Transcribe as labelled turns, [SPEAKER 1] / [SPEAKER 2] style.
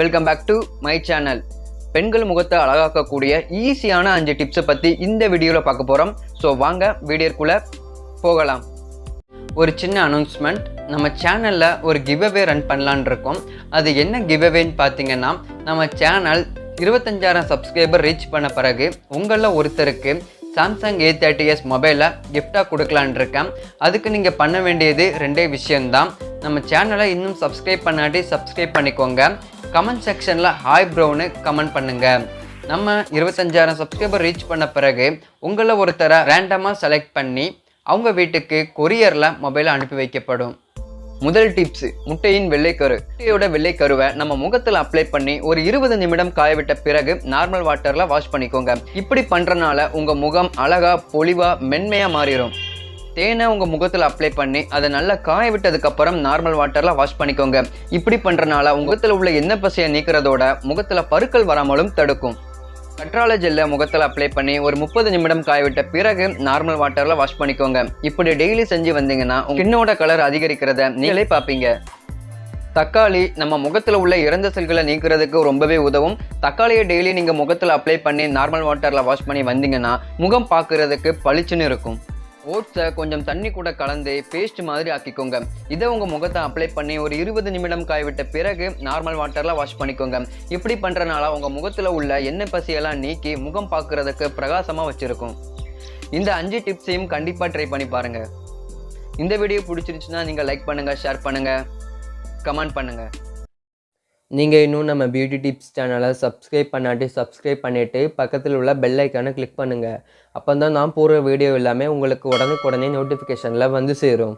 [SPEAKER 1] Welcome back to my channel. பெண்கள் முகத்தை அழகாக்கக்கூடிய ஈஸியான 5 டிப்ஸை பற்றி இந்த வீடியோவில் பார்க்க போகிறோம். ஸோ வாங்க வீடியோக்குள்ளே போகலாம். ஒரு சின்ன அனௌன்ஸ்மெண்ட், நம்ம சேனலில் ஒரு கிவ்அவே ரன் பண்ணலான் இருக்கோம். அது என்ன கிவ்அவேன்னு பார்த்தீங்கன்னா, நம்ம சேனல் 25,000 சப்ஸ்கிரைபர் ரீச் பண்ண பிறகு உங்களில் ஒருத்தருக்கு சாம்சங் A30s மொபைலை கிஃப்டாக கொடுக்கலான் இருக்கேன். அதுக்கு நீங்கள் பண்ண வேண்டியது 2 விஷயம்தான். நம்ம சேனலை இன்னும் சப்ஸ்கிரைப் பண்ணாட்டி சப்ஸ்கிரைப் பண்ணிக்கோங்க. கமெண்ட் செக்ஷனில் ஹாய் ப்ரோன்னு கமெண்ட் பண்ணுங்கள். நம்ம 25,000 சப்ஸ்கிரைபர் ரீச் பண்ண பிறகு உங்களில் ஒருத்தரை ரேண்டமாக செலக்ட் பண்ணி அவங்க வீட்டுக்கு கொரியரில் மொபைலை அனுப்பி வைக்கப்படும். முதல் டிப்ஸ், முட்டையின் வெள்ளைக்கரு. முட்டையோட வெள்ளைக்கருவை நம்ம முகத்தில் அப்ளை பண்ணி ஒரு 20 நிமிடம் காயவிட்ட பிறகு நார்மல் வாட்டரில் வாஷ் பண்ணிக்கோங்க. இப்படி பண்ணுறனால உங்கள் முகம் அழகா பொலிவாக மென்மையாக மாறிடும். தேனை உங்கள் முகத்தில் அப்ளை பண்ணி அதை நல்லா காய விட்டதுக்கப்புறம் நார்மல் வாட்டரில் வாஷ் பண்ணிக்கோங்க. இப்படி பண்ணுறனால முகத்தில் உள்ள எண்ணெய் பசையை நீக்கிறதோட முகத்தில் பருக்கள் வராமலும் தடுக்கும். கற்றாழை ஜெல்லை முகத்தில் அப்ளை பண்ணி ஒரு 30 நிமிடம் காயவிட்ட பிறகு நார்மல் வாட்டரில் வாஷ் பண்ணிக்கோங்க. இப்படி டெய்லி செஞ்சு வந்தீங்கன்னா உங்கள் ஸ்கின்னோட கலர் அதிகரிக்கிறத நீங்களே பார்ப்பீங்க. தக்காளி நம்ம முகத்தில் உள்ள இறந்த செல்களை நீக்கிறதுக்கு ரொம்பவே உதவும். தக்காளியை டெய்லி நீங்கள் முகத்தில் அப்ளை பண்ணி நார்மல் வாட்டரில் வாஷ் பண்ணி வந்தீங்கன்னா முகம் பார்க்குறதுக்கு பளிச்சுன்னு இருக்கும். ஓட்ஸை கொஞ்சம் தண்ணி கூட கலந்து பேஸ்ட் மாதிரி ஆக்கிக்கோங்க. இதை உங்கள் முகத்தை அப்ளை பண்ணி ஒரு 20 நிமிடம் காயவிட்ட பிறகு நார்மல் வாட்டரில் வாஷ் பண்ணிக்கோங்க. இப்படி பண்ணுறனால உங்கள் முகத்தில் உள்ள எண்ணெய் பசியெல்லாம் நீக்கி முகம் பார்க்குறதுக்கு பிரகாசமாக வச்சுருக்கும். இந்த 5 டிப்ஸையும் கண்டிப்பாக ட்ரை பண்ணி பாருங்கள். இந்த வீடியோ பிடிச்சிருச்சுன்னா நீங்கள் லைக் பண்ணுங்கள், ஷேர் பண்ணுங்கள், கமெண்ட் பண்ணுங்கள்.
[SPEAKER 2] நீங்கள் இன்னும் நம்ம பியூட்டி டிப்ஸ் சேனலை சப்ஸ்கிரைப் பண்ணாட்டி சப்ஸ்கிரைப் பண்ணிவிட்டு பக்கத்தில் உள்ள பெல் ஐக்கானை கிளிக் பண்ணுங்கள். அப்போ தான் நான் போடுற வீடியோ எல்லாமே உங்களுக்கு உடனுக்குடனே நோட்டிஃபிகேஷனில் வந்து சேரும்.